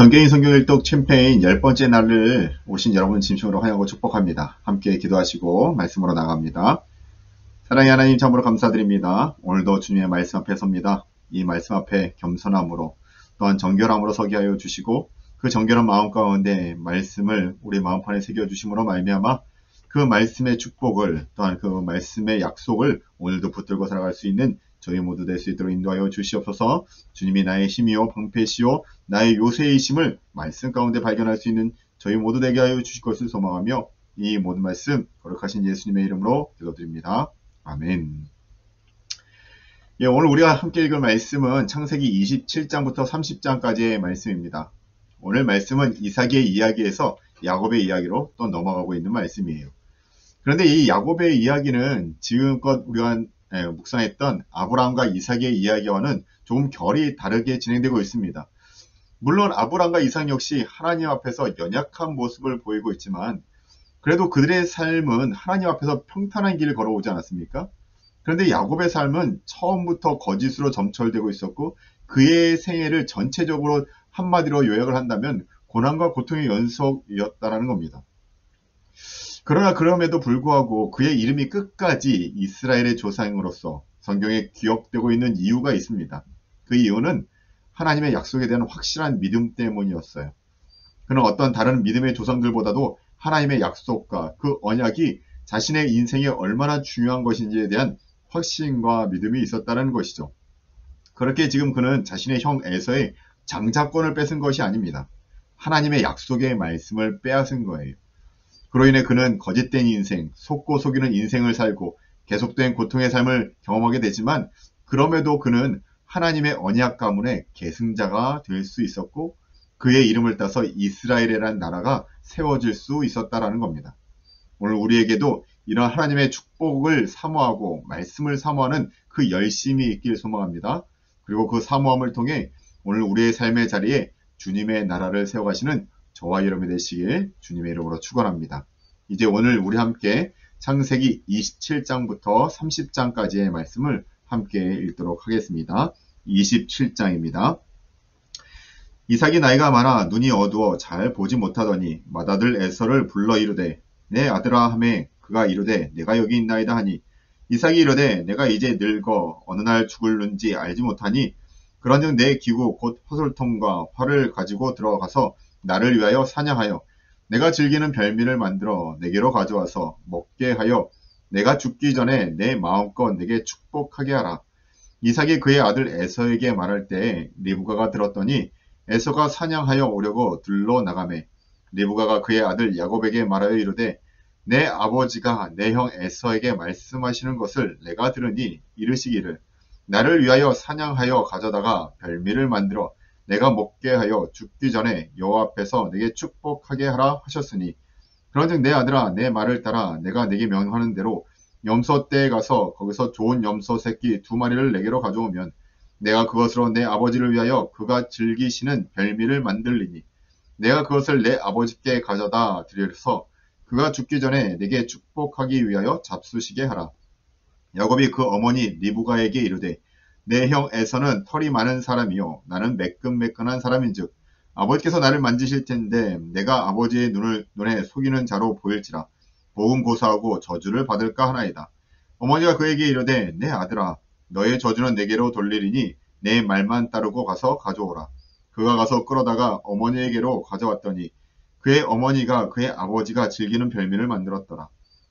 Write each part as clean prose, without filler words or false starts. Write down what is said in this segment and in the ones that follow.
정개인 성경일독 캠페인 10번째 날을 오신 여러분 진심으로 환영하고 축복합니다. 함께 기도하시고 말씀으로 나갑니다. 사랑의 하나님 참으로 감사드립니다. 오늘도 주님의 말씀 앞에 섭니다. 이 말씀 앞에 겸손함으로 또한 정결함으로 서게 하여 주시고 그 정결한 마음 가운데 말씀을 우리 마음판에 새겨주심으로 말미암아 그 말씀의 축복을 또한 그 말씀의 약속을 오늘도 붙들고 살아갈 수 있는 저희 모두 될 수 있도록 인도하여 주시옵소서. 주님이 나의 힘이요 방패시요 나의 요새이심을 말씀 가운데 발견할 수 있는 저희 모두 되게 하여 주실 것을 소망하며 이 모든 말씀 거룩하신 예수님의 이름으로 기도드립니다. 아멘. 예, 오늘 우리가 함께 읽을 말씀은 창세기 27장부터 30장까지의 말씀입니다. 오늘 말씀은 이삭의 이야기에서 야곱의 이야기로 또 넘어가고 있는 말씀이에요. 그런데 이 야곱의 이야기는 지금껏 우리가 묵상했던 아브라함과 이삭의 이야기와는 조금 결이 다르게 진행되고 있습니다. 물론 아브라함과 이삭 역시 하나님 앞에서 연약한 모습을 보이고 있지만 그래도 그들의 삶은 하나님 앞에서 평탄한 길을 걸어오지 않았습니까? 그런데 야곱의 삶은 처음부터 거짓으로 점철되고 있었고 그의 생애를 전체적으로 한마디로 요약을 한다면 고난과 고통의 연속이었다는 겁니다. 그러나 그럼에도 불구하고 그의 이름이 끝까지 이스라엘의 조상으로서 성경에 기억되고 있는 이유가 있습니다. 그 이유는 하나님의 약속에 대한 확실한 믿음 때문이었어요. 그는 어떤 다른 믿음의 조상들보다도 하나님의 약속과 그 언약이 자신의 인생에 얼마나 중요한 것인지에 대한 확신과 믿음이 있었다는 것이죠. 그렇게 지금 그는 자신의 형 에서의 장자권을 뺏은 것이 아닙니다. 하나님의 약속의 말씀을 빼앗은 거예요. 그로 인해 그는 거짓된 인생, 속고 속이는 인생을 살고 계속된 고통의 삶을 경험하게 되지만 그럼에도 그는 하나님의 언약 가문의 계승자가 될 수 있었고 그의 이름을 따서 이스라엘이라는 나라가 세워질 수 있었다라는 겁니다. 오늘 우리에게도 이런 하나님의 축복을 사모하고 말씀을 사모하는 그 열심이 있길 소망합니다. 그리고 그 사모함을 통해 오늘 우리의 삶의 자리에 주님의 나라를 세워가시는 저와 여러분이 되시길 주님의 이름으로 축원합니다. 이제 오늘 우리 함께 창세기 27장부터 30장까지의 말씀을 함께 읽도록 하겠습니다. 27장입니다. 이삭이 나이가 많아 눈이 어두워 잘 보지 못하더니 맏아들 에서를 불러 이르되 내 아들아 하매 그가 이르되 내가 여기 있나이다 하니 이삭이 이르되 내가 이제 늙어 어느 날 죽을는지 알지 못하니 그런즉 내 기구 곧 화솔통과 활을 가지고 들어가서 나를 위하여 사냥하여 내가 즐기는 별미를 만들어 내게로 가져와서 먹게 하여 내가 죽기 전에 내 마음껏 내게 축복하게 하라. 이삭이 그의 아들 에서에게 말할 때에 리브가가 들었더니 에서가 사냥하여 오려고 들러 나가매 리브가가 그의 아들 야곱에게 말하여 이르되 내 아버지가 내 형 에서에게 말씀하시는 것을 내가 들으니 이르시기를 나를 위하여 사냥하여 가져다가 별미를 만들어 내가 먹게 하여 죽기 전에 여호와 앞에서 내게 축복하게 하라 하셨으니 그런즉 내 아들아 내 말을 따라 내가 내게 명하는 대로 염소떼에 가서 거기서 좋은 염소 새끼 2마리를 내게로 가져오면 내가 그것으로 내 아버지를 위하여 그가 즐기시는 별미를 만들리니 내가 그것을 내 아버지께 가져다 드려서 그가 죽기 전에 내게 축복하기 위하여 잡수시게 하라. 야곱이 그 어머니 리브가에게 이르되 내 형 에서는 털이 많은 사람이요 나는 매끈매끈한 사람인즉 아버지께서 나를 만지실 텐데 내가 아버지의 눈에 속이는 자로 보일지라 보응 고사하고 저주를 받을까 하나이다. 어머니가 그에게 이르되 내 아들아 너의 저주는 내게로 돌리리니 내 말만 따르고 가서 가져오라. 그가 가서 끌어다가 어머니에게로 가져왔더니 그의 어머니가 그의 아버지가 즐기는 별미를 만들었더라.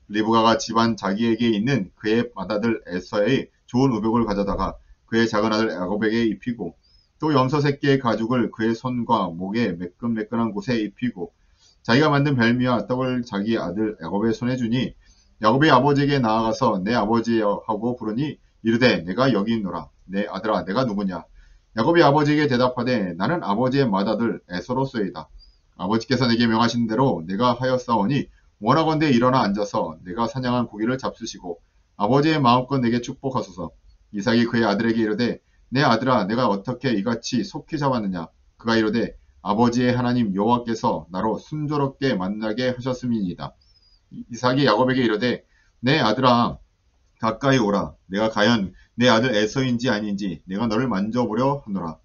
리브가가 집안 자기에게 있는 그의 맏아들 에서의 좋은 의복을 가져다가 그의 작은 아들 야곱에게 입히고 또 염소 새끼의 가죽을 그의 손과 목에 매끈매끈한 곳에 입히고 자기가 만든 별미와 떡을 자기 아들 야곱의 손에 주니 야곱이 아버지에게 나아가서 내 아버지여 하고 부르니 이르되 내가 여기 있노라. 내 아들아 내가 누구냐. 야곱이 아버지에게 대답하되 나는 아버지의 맏아들 에서로소이다. 아버지께서 내게 명하신 대로 내가 하였사오니 원하건대 일어나 앉아서 내가 사냥한 고기를 잡수시고 아버지의 마음껏 내게 축복하소서. 이삭이 그의 아들에게 이르되 내 아들아 내가 어떻게 이같이 속히 잡았느냐. 그가 이르되 아버지의 하나님 여호와께서 나로 순조롭게 만나게 하셨음이니이다. 이삭이 야곱에게 이르되 내 아들아 가까이 오라. 내가 과연 내 아들 에서인지 아닌지 내가 너를 만져보려 하노라.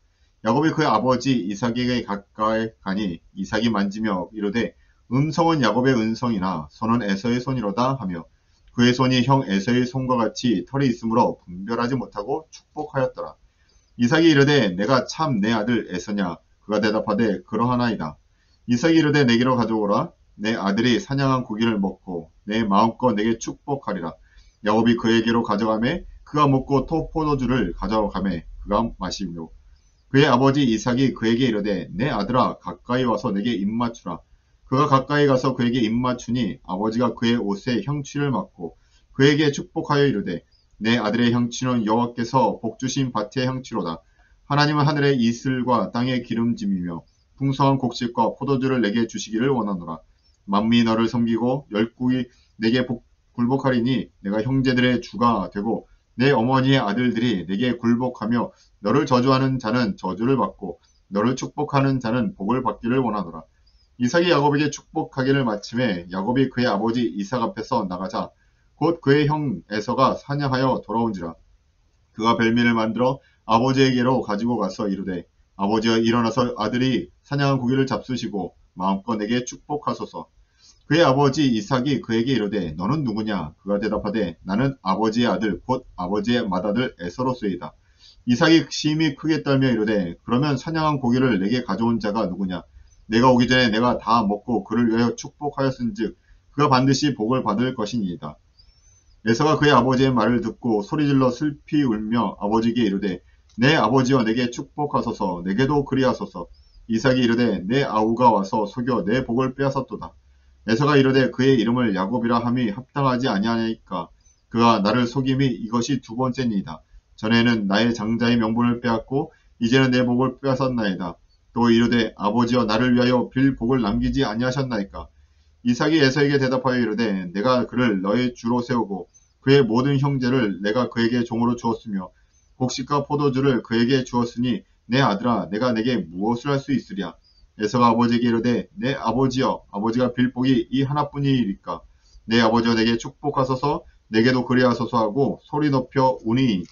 야곱이 그의 아버지 이삭에게 가까이 가니 이삭이 만지며 이르되 음성은 야곱의 음성이나 손은 에서의 손이로다 하며 그의 손이 형 에서의 손과 같이 털이 있으므로 분별하지 못하고 축복하였더라. 이삭이 이르되 내가 참 내 아들 에서냐? 그가 대답하되 그러하나이다. 이삭이 이르되 내게로 가져오라. 내 아들이 사냥한 고기를 먹고 내 마음껏 내게 축복하리라. 야곱이 그에게로 가져가매 그가 먹고 또 포도주를 가져가매 그가 마시며 그의 아버지 이삭이 그에게 이르되 내 아들아 가까이 와서 내게 입맞추라. 그가 가까이 가서 그에게 입맞추니 아버지가 그의 옷에 형취를 맞고 그에게 축복하여 이르되 내 아들의 형취는 여호와께서 복주신 밭의 형취로다. 하나님은 하늘의 이슬과 땅의 기름짐이며 풍성한 곡식과 포도주를 내게 주시기를 원하노라. 만민이 너를 섬기고 열국이 내게 굴복하리니 내가 형제들의 주가 되고 내 어머니의 아들들이 내게 굴복하며 너를 저주하는 자는 저주를 받고 너를 축복하는 자는 복을 받기를 원하노라. 이삭이 야곱에게 축복하기를 마침에 야곱이 그의 아버지 이삭 앞에서 나가자 곧 그의 형 에서가 사냥하여 돌아온지라. 그가 별미를 만들어 아버지에게로 가지고 가서 이르되 아버지여 일어나서 아들이 사냥한 고기를 잡수시고 마음껏 내게 축복하소서. 그의 아버지 이삭이 그에게 이르되 너는 누구냐? 그가 대답하되 나는 아버지의 아들 곧 아버지의 맏아들 에서로소이다. 이삭이 심히 크게 떨며 이르되 그러면 사냥한 고기를 내게 가져온 자가 누구냐? 내가 오기 전에 내가 다 먹고 그를 위하여 축복하였은즉 그가 반드시 복을 받을 것이니이다. 에서가 그의 아버지의 말을 듣고 소리질러 슬피 울며 아버지에게 이르되 내 아버지여 내게 축복하소서 내게도 그리하소서. 이삭이 이르되 내 아우가 와서 속여 내 복을 빼앗았도다. 에서가 이르되 그의 이름을 야곱이라 함이 합당하지 아니하니까 그가 나를 속임이 이것이 두 번째니이다. 전에는 나의 장자의 명분을 빼앗고 이제는 내 복을 빼앗았나이다. 또 이르되 아버지여 나를 위하여 빌 복을 남기지 아니하셨나이까. 이삭이 에서에게 대답하여 이르되 내가 그를 너의 주로 세우고 그의 모든 형제를 내가 그에게 종으로 주었으며 곡식과 포도주를 그에게 주었으니 내 아들아 내가 내게 무엇을 할 수 있으랴. 에서가 아버지에게 이르되 내 아버지여 아버지가 빌 복이 이 하나뿐이니까 내 아버지여 내게 축복하소서 내게도 그리하소서 하고 소리 높여 우니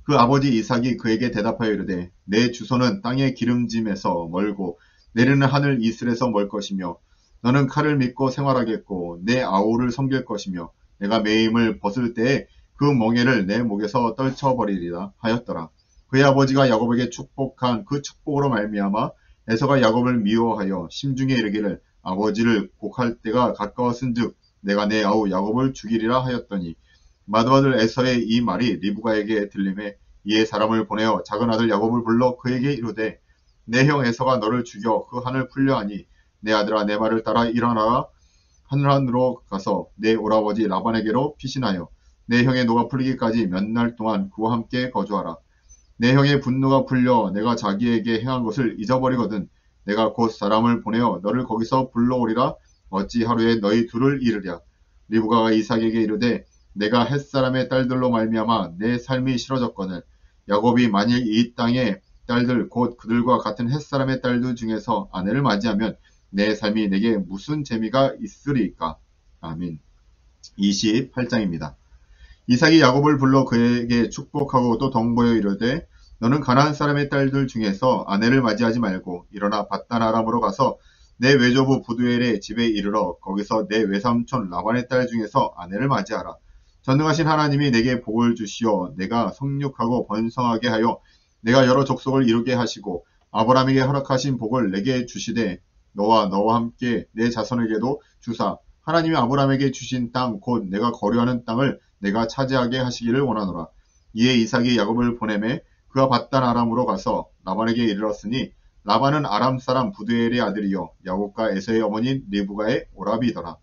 그 아버지 이삭이 그에게 대답하여 이르되 내 주소는 땅의 기름짐에서 멀고 내리는 하늘 이슬에서 멀 것이며 너는 칼을 믿고 생활하겠고 내 아우를 섬길 것이며 내가 매임을 벗을 때에 그 멍에를 내 목에서 떨쳐버리리라 하였더라. 그의 아버지가 야곱에게 축복한 그 축복으로 말미암아 에서가 야곱을 미워하여 심중에 이르기를 아버지를 곡할 때가 가까웠은즉 내가 내 아우 야곱을 죽이리라 하였더니 맏아들 에서의 이 말이 리브가에게 들림에 이에 사람을 보내어 작은 아들 야곱을 불러 그에게 이르되 내 형 에서가 너를 죽여 그 한을 풀려 하니 내 아들아 내 말을 따라 일어나라 하늘안으로 가서 내 오라버지 라반에게로 피신하여 내 형의 노가 풀리기까지 몇 날 동안 그와 함께 거주하라. 내 형의 분노가 풀려 내가 자기에게 행한 것을 잊어버리거든 내가 곧 사람을 보내어 너를 거기서 불러오리라. 어찌 하루에 너희 둘을 이르랴. 리브가가 이삭에게 이르되 내가 햇사람의 딸들로 말미암아 내 삶이 싫어졌거늘 야곱이 만일 이 땅의 딸들 곧 그들과 같은 햇사람의 딸들 중에서 아내를 맞이하면 내 삶이 내게 무슨 재미가 있으리까. 아멘. 28장입니다. 이삭이 야곱을 불러 그에게 축복하고 또 덩보여 이르되 너는 가나안 사람의 딸들 중에서 아내를 맞이하지 말고 일어나 밧단 아람으로 가서 내 외조부 부두엘의 집에 이르러 거기서 내 외삼촌 라반의 딸 중에서 아내를 맞이하라. 전능하신 하나님이 내게 복을 주시어 내가 성육하고 번성하게 하여 내가 여러 족속을 이루게 하시고 아브라함에게 허락하신 복을 내게 주시되 너와 함께 내 자손에게도 주사 하나님이 아브라함에게 주신 땅 곧 내가 거류하는 땅을 내가 차지하게 하시기를 원하노라. 이에 이삭이 야곱을 보내매 그가 밧단 아람으로 가서 라반에게 이르렀으니 라반은 아람 사람 부두엘의 아들이요 야곱과 에서의 어머니 리브가의 오라비더라.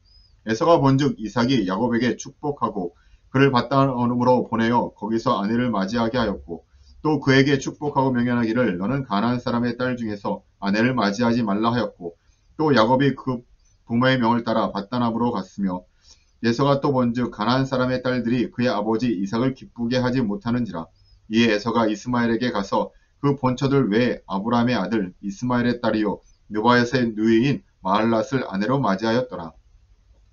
에서가 본즉 이삭이 야곱에게 축복하고 그를 밧단 아람으로 보내어 거기서 아내를 맞이하게 하였고 또 그에게 축복하고 명령하기를 너는 가나안 사람의 딸 중에서 아내를 맞이하지 말라 하였고 또 야곱이 그 부모의 명을 따라 밧단 아람으로 갔으며 에서가 또 본즉 가나안 사람의 딸들이 그의 아버지 이삭을 기쁘게 하지 못하는지라. 이에 에서가 이스마엘에게 가서 그 본처들 외에 아브라함의 아들 이스마엘의 딸이요 느바옅의 누이인 마할랏을 아내로 맞이하였더라.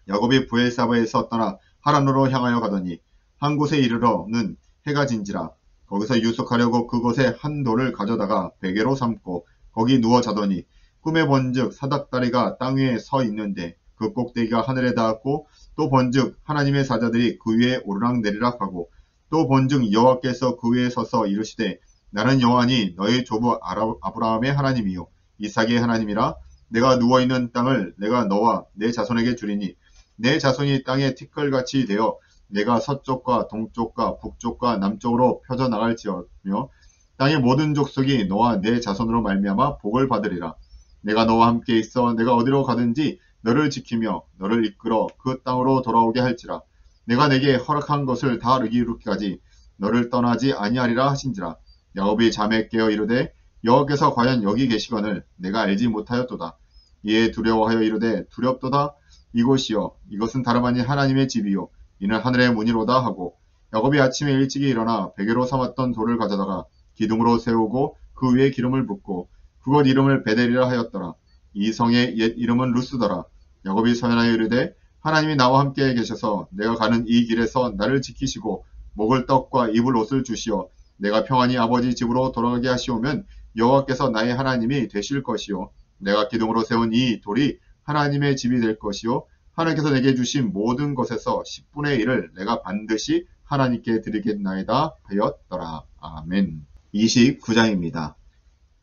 야곱이 브엘사바에서 떠나 하란으로 향하여 가더니 한 곳에 이르러는 해가 진지라. 거기서 유숙하려고 그곳에 한 돌을 가져다가 베개로 삼고 거기 누워 자더니 꿈에 본즉 사닥다리가 땅 위에 서 있는데 그 꼭대기가 하늘에 닿았고 또 본즉 하나님의 사자들이 그 위에 오르락내리락 하고 또 본즉 여호와께서 그 위에 서서 이르시되 나는 여호와니 너희 조부 아브라함의 하나님이요 이삭의 하나님이라. 내가 누워있는 땅을 내가 너와 내 자손에게 주리니 내 자손이 땅에 티끌같이 되어 내가 서쪽과 동쪽과 북쪽과 남쪽으로 펴져 나갈지어며 땅의 모든 족속이 너와 내 자손으로 말미암아 복을 받으리라. 내가 너와 함께 있어 내가 어디로 가든지 너를 지키며 너를 이끌어 그 땅으로 돌아오게 할지라. 내가 내게 허락한 것을 다 이루기까지 너를 떠나지 아니하리라 하신지라. 야곱이 잠에 깨어 이르되 여호와께서 과연 여기 계시거늘 내가 알지 못하였도다. 이에 두려워하여 이르되 두렵도다. 이곳이여 이것은 다름 아닌 하나님의 집이요 이는 하늘의 문이로다 하고 야곱이 아침에 일찍이 일어나 베개로 삼았던 돌을 가져다가 기둥으로 세우고 그 위에 기름을 붓고 그곳 이름을 베델이라 하였더라. 이 성의 옛 이름은 루스더라. 야곱이 서연하여 이르되 하나님이 나와 함께 계셔서 내가 가는 이 길에서 나를 지키시고 먹을 떡과 입을 옷을 주시어 내가 평안히 아버지 집으로 돌아가게 하시오면 여호와께서 나의 하나님이 되실 것이요 내가 기둥으로 세운 이 돌이 하나님의 집이 될 것이요 하나님께서 내게 주신 모든 것에서 10분의 1을 내가 반드시 하나님께 드리겠나이다 하였더라. 아멘. 29장입니다.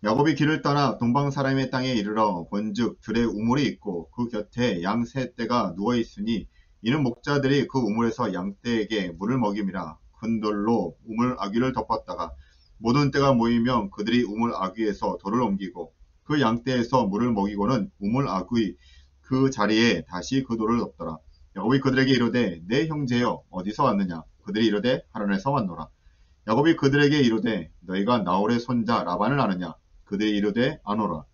야곱이 길을 떠나 동방 사람의 땅에 이르러 본즉 들에 우물이 있고 그 곁에 양 세 떼가 누워 있으니 이는 목자들이 그 우물에서 양떼에게 물을 먹임이라. 큰 돌로 우물 아귀를 덮었다가 모든 떼가 모이면 그들이 우물 아귀에서 돌을 옮기고 그 양떼에서 물을 먹이고는 우물 아귀 그 자리에 다시 그 돌을 덮더라. 야곱이 그들에게 이르되 내 형제여 어디서 왔느냐. 그들이 이르되 하란에서 왔노라. 야곱이 그들에게 이르되 너희가 나홀의 손자 라반을 아느냐. 그들이 이르되 아노라.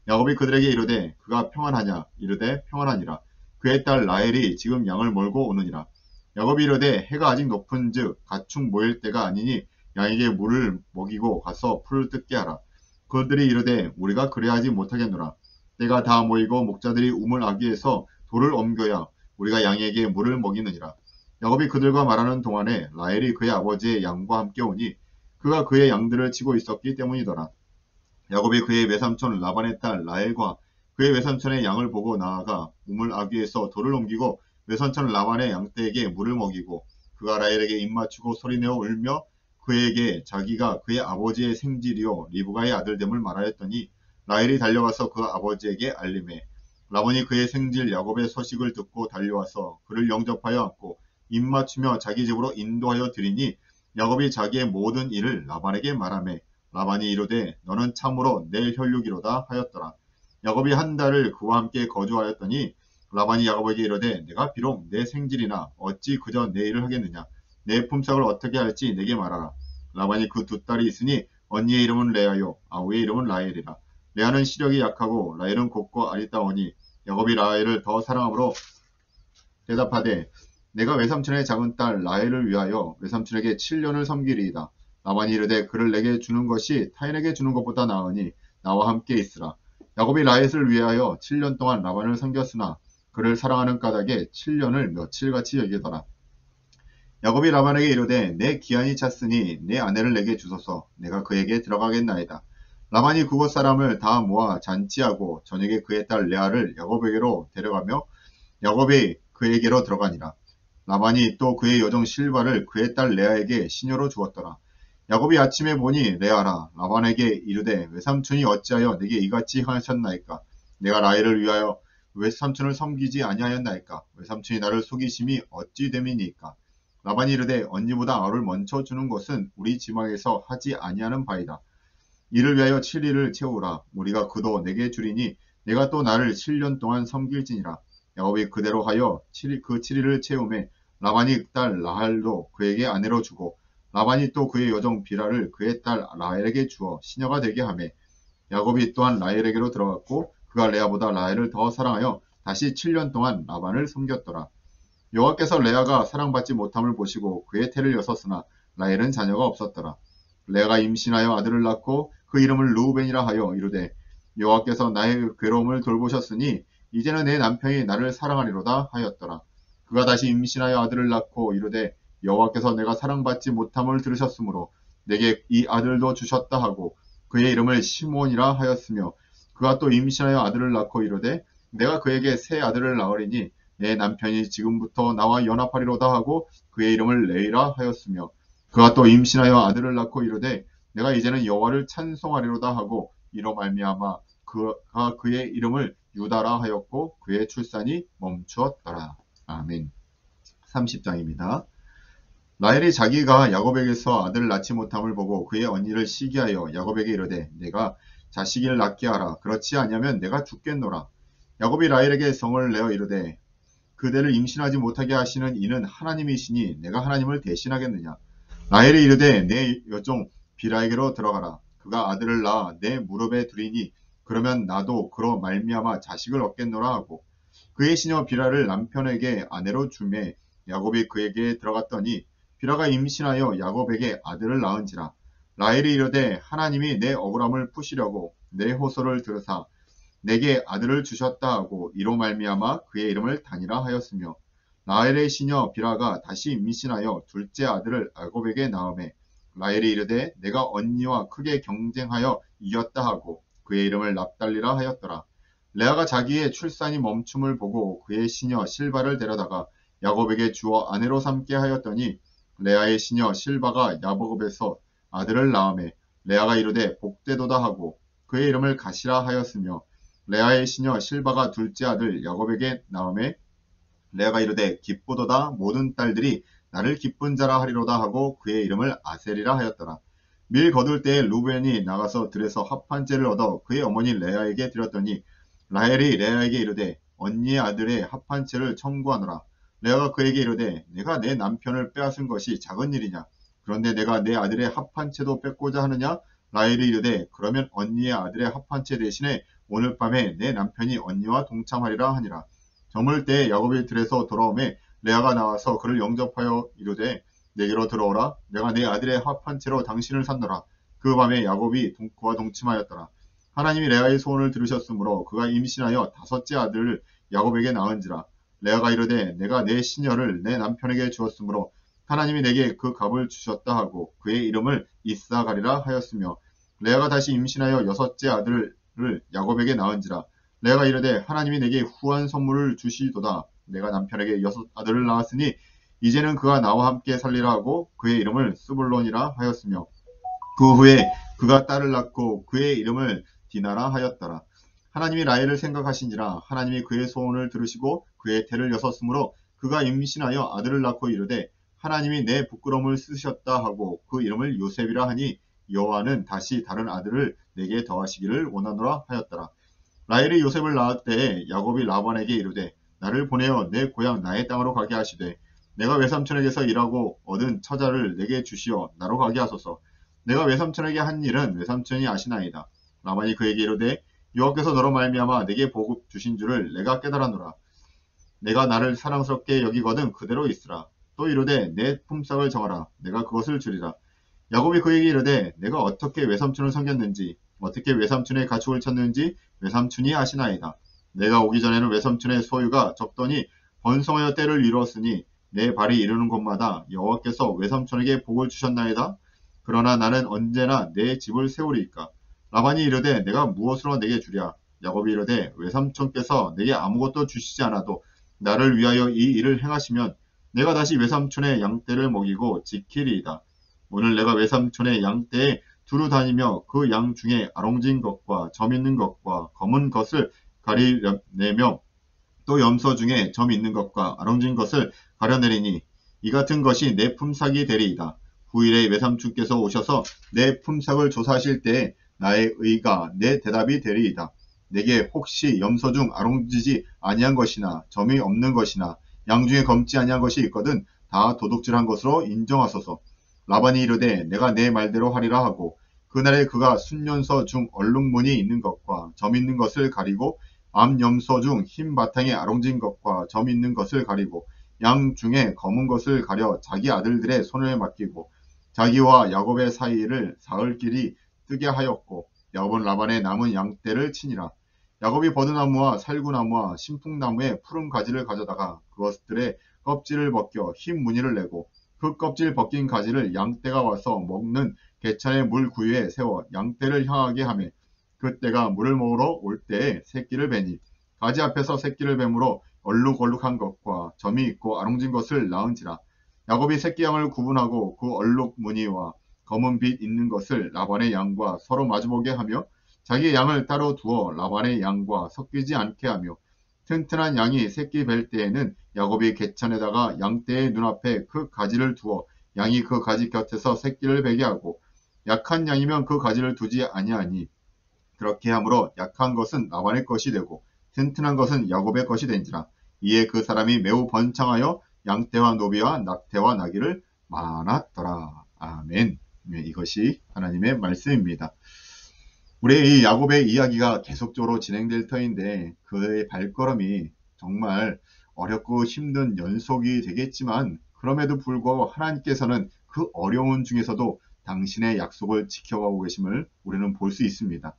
야곱이 그들에게 이르되 그가 평안하냐. 이르되 평안하니라. 그의 딸 라헬이 지금 양을 몰고 오느니라. 야곱이 이르되 해가 아직 높은즉 가축 모일 때가 아니니 양에게 물을 먹이고 가서 풀을 뜯게 하라. 그들이 이르되 우리가 그래하지 못하겠노라. 때가 다 모이고 목자들이 우물 아귀에서 돌을 옮겨야 우리가 양에게 물을 먹이느니라. 야곱이 그들과 말하는 동안에 라헬이 그의 아버지의 양과 함께 오니 그가 그의 양들을 치고 있었기 때문이더라. 야곱이 그의 외삼촌 라반의 딸 라헬과 그의 외삼촌의 양을 보고 나아가 우물 아귀에서 돌을 옮기고 외삼촌 라반의 양떼에게 물을 먹이고 그가 라헬에게 입맞추고 소리내어 울며 그에게 자기가 그의 아버지의 생질이요 리브가의 아들됨을 말하였더니 라헬이 달려가서 그 아버지에게 알림해 라반이 그의 생질 야곱의 소식을 듣고 달려와서 그를 영접하여 안고 입맞추며 자기 집으로 인도하여 드리니 야곱이 자기의 모든 일을 라반에게 말하매 라반이 이르되 너는 참으로 내 혈육이로다 하였더라. 야곱이 한 달을 그와 함께 거주하였더니 라반이 야곱에게 이르되 내가 비록 내 생질이나 어찌 그저 내 일을 하겠느냐. 내 품삯을 어떻게 할지 내게 말하라. 라반이 그 두 딸이 있으니 언니의 이름은 레아요 아우의 이름은 라헬이라. 레아는 시력이 약하고 라헬은 곱고 아리따우니 야곱이 라헬을 더 사랑함으로 대답하되 내가 외삼촌의 작은 딸 라헬을 위하여 외삼촌에게 7년을 섬기리이다. 라반이 이르되 그를 내게 주는 것이 타인에게 주는 것보다 나으니 나와 함께 있으라. 야곱이 라헬을 위하여 7년 동안 라반을 섬겼으나 그를 사랑하는 까닭에 7년을 며칠같이 여기더라. 야곱이 라반에게 이르되 내 기한이 찼으니 내 아내를 내게 주소서. 내가 그에게 들어가겠나이다. 라반이 그곳 사람을 다 모아 잔치하고 저녁에 그의 딸 레아를 야곱에게로 데려가며 야곱이 그에게로 들어가니라. 라반이 또 그의 여종 실바를 그의 딸 레아에게 시녀로 주었더라. 야곱이 아침에 보니 레아라. 라반에게 이르되 외삼촌이 어찌하여 내게 이같이 하셨나이까. 내가 라헬을 위하여 외삼촌을 섬기지 아니하였나이까. 외삼촌이 나를 속이심이 어찌 됨이니까. 라반이 이르되 언니보다 아우를 먼저 주는 것은 우리 지방에서 하지 아니하는 바이다. 이를 위하여 7일을 채우라. 우리가 그도 내게 주리니 내가 또 나를 7년 동안 섬길지니라. 야곱이 그대로 하여 그 7일을 채우매 라반이 딸 라헬도 그에게 아내로 주고 라반이 또 그의 여종 비라를 그의 딸 라헬에게 주어 시녀가 되게 하매 야곱이 또한 라헬에게로 들어갔고 그가 레아보다 라헬을 더 사랑하여 다시 7년 동안 라반을 섬겼더라. 여호와께서 레아가 사랑받지 못함을 보시고 그의 태를 여섰으나 라헬은 자녀가 없었더라. 레아가 임신하여 아들을 낳고 그 이름을 르우벤이라 하여 이르되 여호와께서 나의 괴로움을 돌보셨으니 이제는 내 남편이 나를 사랑하리로다 하였더라. 그가 다시 임신하여 아들을 낳고 이르되 여호와께서 내가 사랑받지 못함을 들으셨으므로 내게 이 아들도 주셨다 하고 그의 이름을 시몬이라 하였으며 그가 또 임신하여 아들을 낳고 이르되 내가 그에게 새 아들을 낳으리니 내 남편이 지금부터 나와 연합하리로다 하고 그의 이름을 레이라 하였으며 그가 또 임신하여 아들을 낳고 이르되 내가 이제는 여호와를 찬송하리로다 하고 이로 말미암아 그가 그의 이름을 유다라 하였고 그의 출산이 멈추었더라. 아멘. 30장입니다. 라헬이 자기가 야곱에게서 아들을 낳지 못함을 보고 그의 언니를 시기하여 야곱에게 이르되 내가 자식을 낳게 하라. 그렇지 아니하면 내가 죽겠노라. 야곱이 라헬에게 성을 내어 이르되 그대를 임신하지 못하게 하시는 이는 하나님이시니 내가 하나님을 대신하겠느냐. 라헬이 이르되 내 여종 비라에게로 들어가라. 그가 아들을 낳아 내 무릎에 두리니 그러면 나도 그로 말미암아 자식을 얻겠노라 하고 그의 시녀 비라를 남편에게 아내로 주매 야곱이 그에게 들어갔더니 비라가 임신하여 야곱에게 아들을 낳은지라. 라헬이 이르되 하나님이 내 억울함을 푸시려고 내 호소를 들으사 내게 아들을 주셨다 하고 이로 말미암아 그의 이름을 다니라 하였으며 라헬의 시녀 비라가 다시 임신하여 둘째 아들을 야곱에게 낳음에 라헬이 이르되 내가 언니와 크게 경쟁하여 이겼다 하고 그의 이름을 납달리라 하였더라. 레아가 자기의 출산이 멈춤을 보고 그의 시녀 실바를 데려다가 야곱에게 주어 아내로 삼게 하였더니 레아의 시녀 실바가 야곱에서 아들을 낳음에 레아가 이르되 복되도다 하고 그의 이름을 가시라 하였으며 레아의 시녀 실바가 둘째 아들 야곱에게 낳음에 레아가 이르되 기쁘도다 모든 딸들이 나를 기쁜 자라 하리로다 하고 그의 이름을 아셀이라 하였더라. 밀 거둘 때에 루벤이 나가서 들에서 합한 채를 얻어 그의 어머니 레아에게 드렸더니 라헬이 레아에게 이르되 언니의 아들의 합한 채를 청구하노라. 레아가 그에게 이르되 내가 내 남편을 빼앗은 것이 작은 일이냐. 그런데 내가 내 아들의 합한 채도 뺏고자 하느냐. 라헬이 이르되 그러면 언니의 아들의 합한 채 대신에 오늘 밤에 내 남편이 언니와 동참하리라 하니라. 저물 때에 야곱이 들에서 돌아오매 레아가 나와서 그를 영접하여 이르되 내게로 들어오라. 내가 내 아들의 합한 채로 당신을 샀노라. 그 밤에 야곱이 그와 동침하였더라. 하나님이 레아의 소원을 들으셨으므로 그가 임신하여 다섯째 아들을 야곱에게 낳은지라. 레아가 이르되 내가 내 시녀를 내 남편에게 주었으므로 하나님이 내게 그 값을 주셨다 하고 그의 이름을 이사가리라 하였으며 레아가 다시 임신하여 여섯째 아들을 야곱에게 낳은지라. 레아가 이르되 하나님이 내게 후한 선물을 주시도다. 내가 남편에게 여섯 아들을 낳았으니 이제는 그가 나와 함께 살리라 하고 그의 이름을 스불론이라 하였으며 그 후에 그가 딸을 낳고 그의 이름을 디나라 하였더라. 하나님이 라헬을 생각하신지라. 하나님이 그의 소원을 들으시고 그의 태를 여섰으므로 그가 임신하여 아들을 낳고 이르되 하나님이 내 부끄러움을 쓰셨다 하고 그 이름을 요셉이라 하니 여호와는 다시 다른 아들을 내게 더하시기를 원하노라 하였더라. 라헬이 요셉을 낳을 때에 야곱이 라반에게 이르되 나를 보내어 내 고향 나의 땅으로 가게 하시되 내가 외삼촌에게서 일하고 얻은 처자를 내게 주시어 나로 가게 하소서. 내가 외삼촌에게 한 일은 외삼촌이 아시나이다. 라반이 그에게 이르되 여호와께서 너로 말미암아 내게 복을 주신 줄을 내가 깨달았노라. 내가 나를 사랑스럽게 여기거든 그대로 있으라. 또 이르되 내 품삯을 정하라. 내가 그것을 주리라. 야곱이 그에게 이르되 내가 어떻게 외삼촌을 섬겼는지 어떻게 외삼촌의 가축을 쳤는지 외삼촌이 아시나이다. 내가 오기 전에는 외삼촌의 소유가 적더니 번성하여 때를 이루었으니 내 발이 이르는 곳마다 여호와께서 외삼촌에게 복을 주셨나이다. 그러나 나는 언제나 내 집을 세우리이까. 라반이 이르되 내가 무엇으로 내게 주랴. 야곱이 이르되 외삼촌께서 내게 아무것도 주시지 않아도 나를 위하여 이 일을 행하시면 내가 다시 외삼촌의 양떼를 먹이고 지키리이다. 오늘 내가 외삼촌의 양떼에 두루 다니며 그 양 중에 아롱진 것과 점 있는 것과 검은 것을 가리내며 또 염소 중에 점 있는 것과 아롱진 것을 가려내리니 이 같은 것이 내 품삯이 되리이다. 후일에 외삼촌께서 오셔서 내 품삯을 조사하실 때에 나의 의가 내 대답이 되리이다. 내게 혹시 염소 중 아롱지지 아니한 것이나 점이 없는 것이나 양 중에 검지 아니한 것이 있거든 다 도둑질한 것으로 인정하소서. 라반이 이르되 내가 내 말대로 하리라 하고 그날에 그가 순년서 중 얼룩무늬 있는 것과 점 있는 것을 가리고 암염소 중 흰 바탕에 아롱진 것과 점 있는 것을 가리고 양 중에 검은 것을 가려 자기 아들들의 손에 맡기고 자기와 야곱의 사이를 사흘길이 뜨게 하였고 야곱은 라반의 남은 양떼를 치니라. 야곱이 버드나무와 살구나무와 신풍나무의 푸른 가지를 가져다가 그것들의 껍질을 벗겨 흰 무늬를 내고 그 껍질 벗긴 가지를 양떼가 와서 먹는 개천의 물 구유에 세워 양떼를 향하게 하며 그 떼가 물을 먹으러 올 때에 새끼를 베니 가지 앞에서 새끼를 뱀으로 얼룩얼룩한 것과 점이 있고 아롱진 것을 낳은지라. 야곱이 새끼 양을 구분하고 그 얼룩 무늬와 검은 빛 있는 것을 라반의 양과 서로 마주보게 하며 자기의 양을 따로 두어 라반의 양과 섞이지 않게 하며 튼튼한 양이 새끼 뵐 때에는 야곱이 개천에다가 양떼의 눈앞에 그 가지를 두어 양이 그 가지 곁에서 새끼를 베게 하고 약한 양이면 그 가지를 두지 아니하니 그렇게 함으로 약한 것은 라반의 것이 되고 튼튼한 것은 야곱의 것이 된지라. 이에 그 사람이 매우 번창하여 양떼와 노비와 낙태와 나귀를 많았더라. 아멘. 네, 이것이 하나님의 말씀입니다. 우리 이 야곱의 이야기가 계속적으로 진행될 터인데 그의 발걸음이 정말 어렵고 힘든 연속이 되겠지만 그럼에도 불구하고 하나님께서는 그 어려운 중에서도 당신의 약속을 지켜가고 계심을 우리는 볼 수 있습니다.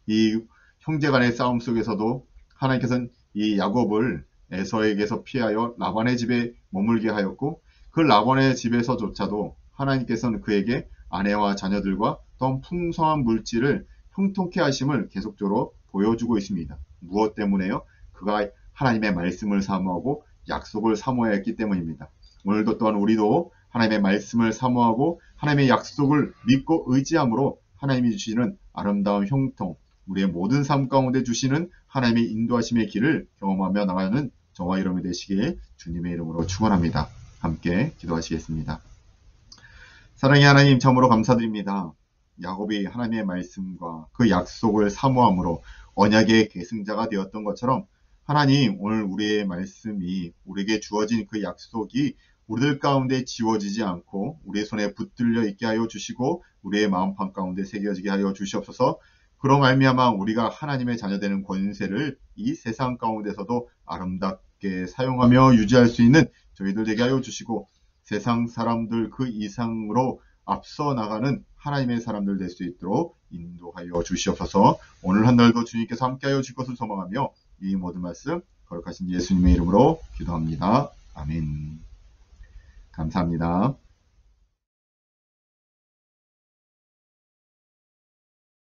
이 형제간의 싸움 속에서도 하나님께서는 이 야곱을 에서에게서 피하여 라반의 집에 머물게 하였고 그 라반의 집에서조차도 하나님께서는 그에게 아내와 자녀들과 또 풍성한 물질을 형통케 하심을 계속적으로 보여주고 있습니다. 무엇 때문에요? 그가 하나님의 말씀을 사모하고 약속을 사모해야 했기 때문입니다. 오늘도 또한 우리도 하나님의 말씀을 사모하고 하나님의 약속을 믿고 의지함으로 하나님이 주시는 아름다운 형통, 우리의 모든 삶 가운데 주시는 하나님의 인도하심의 길을 경험하며 나가는 저와 여러분이 되시기에 주님의 이름으로 축원합니다. 함께 기도하시겠습니다. 사랑의 하나님, 참으로 감사드립니다. 야곱이 하나님의 말씀과 그 약속을 사모함으로 언약의 계승자가 되었던 것처럼 하나님, 오늘 우리의 말씀이 우리에게 주어진 그 약속이 우리들 가운데 지워지지 않고 우리의 손에 붙들려 있게 하여 주시고 우리의 마음판 가운데 새겨지게 하여 주시옵소서. 그로 말미암아 우리가 하나님의 자녀되는 권세를 이 세상 가운데서도 아름답게 사용하며 유지할 수 있는 저희들 되게 하여 주시고 세상 사람들 그 이상으로 앞서 나가는 하나님의 사람들 될 수 있도록 인도하여 주시옵소서. 오늘 한 날도 주님께서 함께하여 주실 것을 소망하며 이 모든 말씀 거룩하신 예수님의 이름으로 기도합니다. 아멘. 감사합니다.